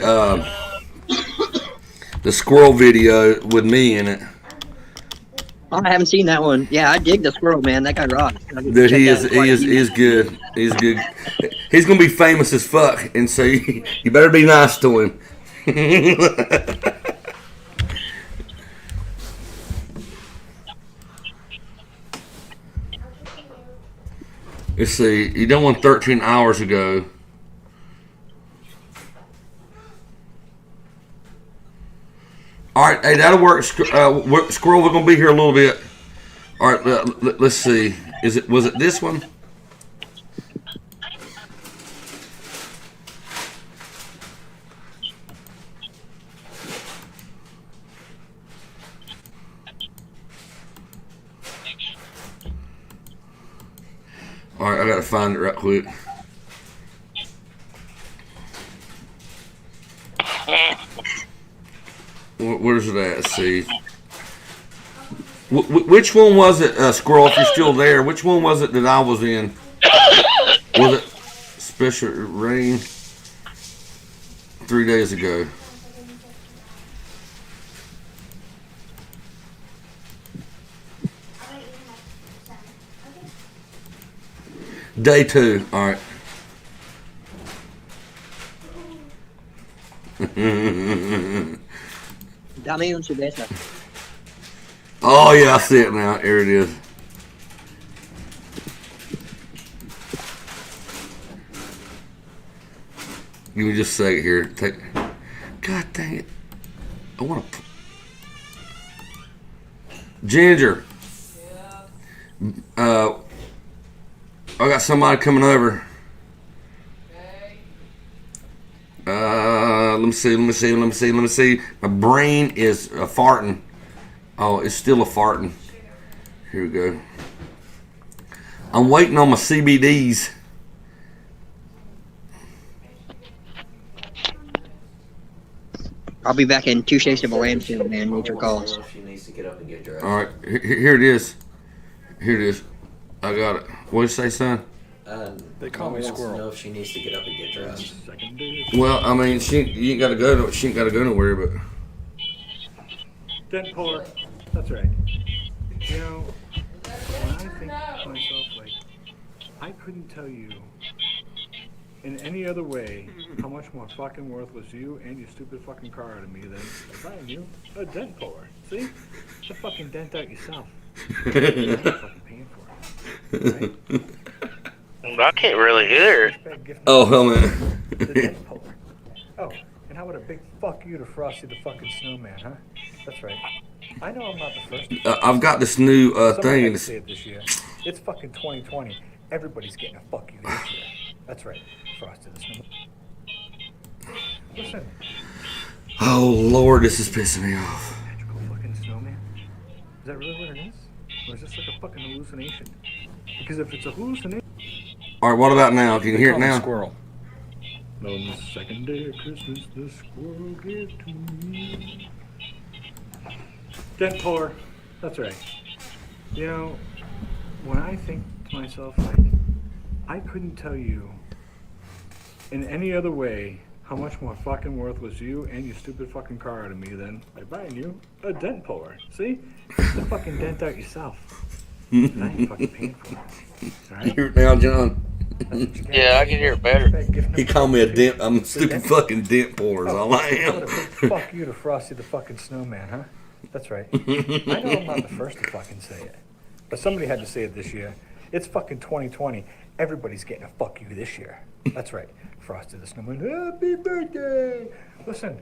squirrel video with me in it. Oh, I haven't seen that one. Yeah, I dig the squirrel, man. That guy rocks. Dude, he is good. He's good. He's gonna be famous as fuck, and so you better be nice to him. Let's see. You done one 13 hours ago. All right, hey, that'll work. Squirrel, we're gonna be here a little bit. All right, let's see. Was it this one? All right, I gotta find it right quick. Where's it at? Let's see. Which one was it, Squirrel, if you're still there? Which one was it that I was in? Was it Special Rain 3 days ago? Day 2. All right. Dame un cerveza. Oh yeah, I see it now. Here it is. Give me just a second here. God dang it! I want to. Ginger. I got somebody coming over. Let me see. My brain is farting. Oh, it's still a farting. Here we go. I'm waiting on my CBDs. I'll be back in 2 shakes of a lamb soon, man. Nature calls. She needs to get up and get dressed. All right, here it is. Here it is. I got it. What did you say, son? They call me Mom wants Squirrel. to know if she needs to get up and get dressed. Well, I mean, she ain't got to go. She ain't got to go nowhere, but. Dent puller. That's right. You know, when I think to myself, like, I couldn't tell you in any other way how much more fucking worthless you and your stupid fucking car are to me than buying you a dent puller. See? It's a fucking dent out yourself. I'm fucking paying for it. Right? I can't really hear it. Oh, hell man. The dent puller. Oh, and how about a big fuck you to Frosty the fucking Snowman, huh? That's right. I know I'm not the first. I've got this new Somebody thing. had to say it this year. It's fucking 2020. Everybody's getting a fuck you this year. That's right. Frosty the Snowman. Listen. Oh Lord, this is pissing me off. Magical fucking snowman? Is that really what it is? Or is this like a fucking hallucination? Because if it's a hallucination... All right, what about now? Can you hear it now? Squirrel. On the second day of Christmas, the squirrel gave to me. Dent puller. That's right. You know, when I think to myself, like, I couldn't tell you in any other way how much more fucking worthless you and your stupid fucking car are to me than by buying you a dent puller. See? The fucking dent out yourself. And I ain't fucking paying for it. All right? Hear it now, John. Yeah, I can hear it better. He called me a dent. I'm a stupid fucking dent puller. Is all I am. Fuck you to Frosty the fucking Snowman, huh? That's right. I know I'm not the first to fucking say it, but somebody had to say it this year. It's fucking 2020. Everybody's getting a fuck you this year. That's right. Frosty the Snowman. Happy birthday! Listen,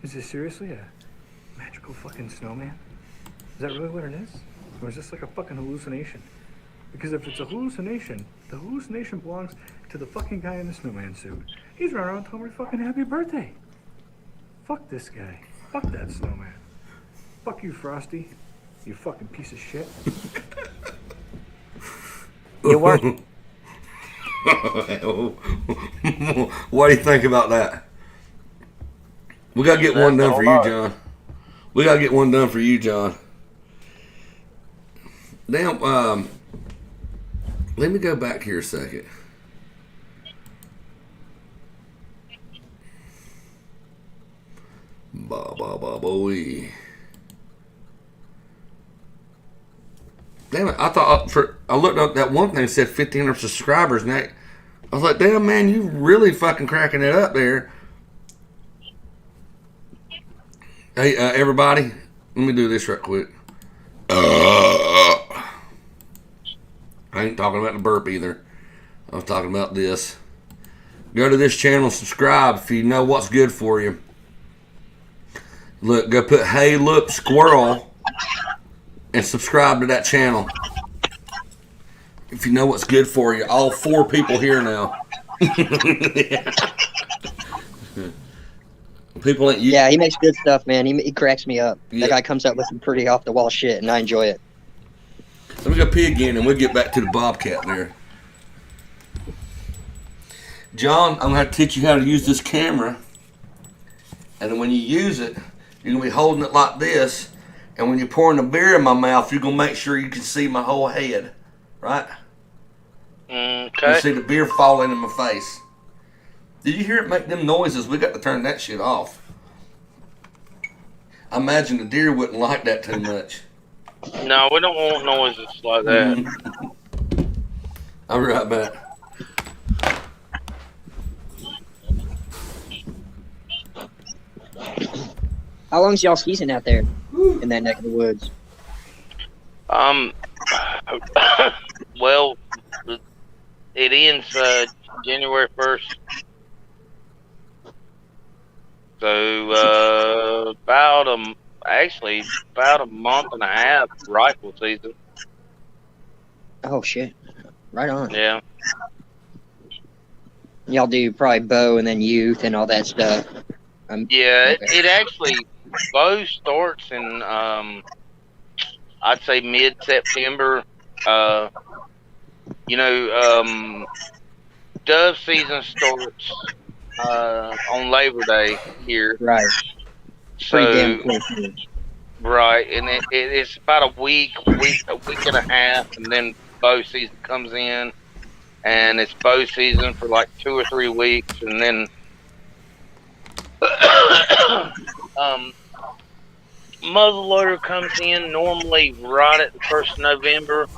is this seriously a magical fucking snowman? Is that really what it is? Or is this like a fucking hallucination? Because if it's a hallucination, the hallucination belongs to the fucking guy in the snowman suit. He's running around telling me fucking happy birthday. Fuck this guy. Fuck that snowman. Fuck you, Frosty. You fucking piece of shit. You work. What do you think about that? We gotta get one done for you, John. We gotta get one done for you, John. Damn. Let me go back here a second. Boy. Damn it! I thought I looked up that one thing that said 1,500 subscribers, and I was like, "Damn man, you really fucking cracking it up there." Hey, everybody, let me do this right quick. I ain't talking about the burp either. I was talking about this. Go to this channel, subscribe if you know what's good for you. Look, go put "Hey, look, squirrel," and subscribe to that channel. If you know what's good for you. All 4 people here now. People ain't Yeah, he makes good stuff, man. He cracks me up. Yeah. That guy comes up with some pretty off the wall shit, and I enjoy it. Let me go pee again, and we'll get back to the bobcat there. John, I'm going to have to teach you how to use this camera. And then when you use it, you're going to be holding it like this. And when you're pouring the beer in my mouth, you're going to make sure you can see my whole head. Right? You Okay. see the beer falling in my face. Did you hear it make them noises? We got to turn that shit off. I imagine the deer wouldn't like that too much. No, we don't want noises like that. I'll be right back. How long's y'all season out there in that neck of the woods? Well, it ends January 1st. So about a month and a half rifle season. Oh shit! Right on. Yeah. Y'all do probably bow and then youth and all that stuff. Yeah, Okay. it actually bow starts in I'd say mid-September. Dove season starts on Labor Day here. Right. Pretty damn So close. Here. right, and it's about a week and a half, and then bow season comes in, and it's bow season for like 2 or 3 weeks, and then muzzleloader comes in normally right at the 1st of November,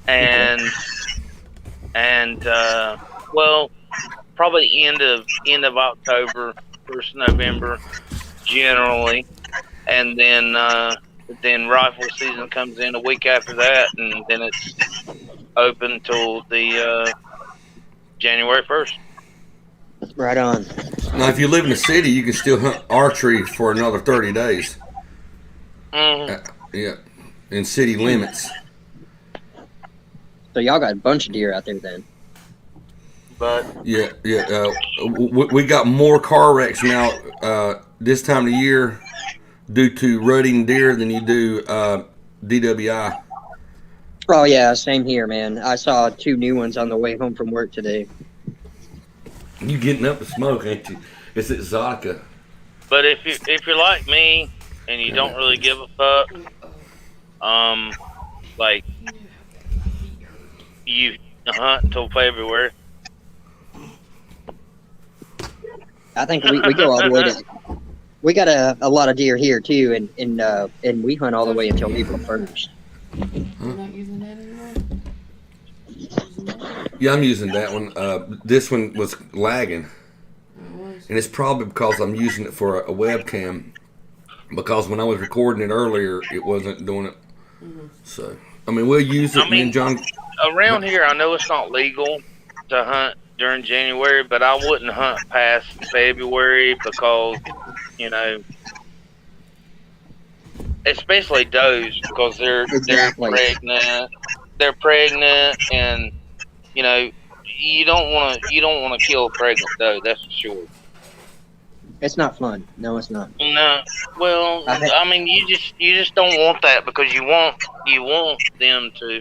and well, probably end of October, 1st of November, generally, and then rifle season comes in a week after that, and then it's open till the January 1st. Right on. Now, if you live in the city, you can still hunt archery for another 30 days. Mm-hmm. Yeah, in city limits. So y'all got a bunch of deer out there then. But Yeah. We got more car wrecks now this time of year due to rutting deer than you do DWI. Oh yeah, same here, man. I saw 2 new ones on the way home from work today. You getting up to smoke, ain't you? It's exotica. But if you're like me and you don't really give a fuck, like you hunt until February. I think we go all the way to. We got a lot of deer here too, and we hunt all the way until April 1st. You're not using that anymore? Yeah, I'm using that one. This one was lagging. And it's probably because I'm using it for a webcam. Because when I was recording it earlier, it wasn't doing it. So, I mean, we'll use it. Me and John. Around here, I know it's not legal to hunt during January, but I wouldn't hunt past February because, especially does because Exactly. they're pregnant, and you don't want to kill a pregnant doe. That's for sure. It's not fun. No, it's not. No, well, I mean, you just don't want that because you want them to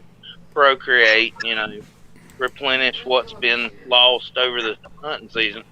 procreate, replenish what's been lost over the hunting season.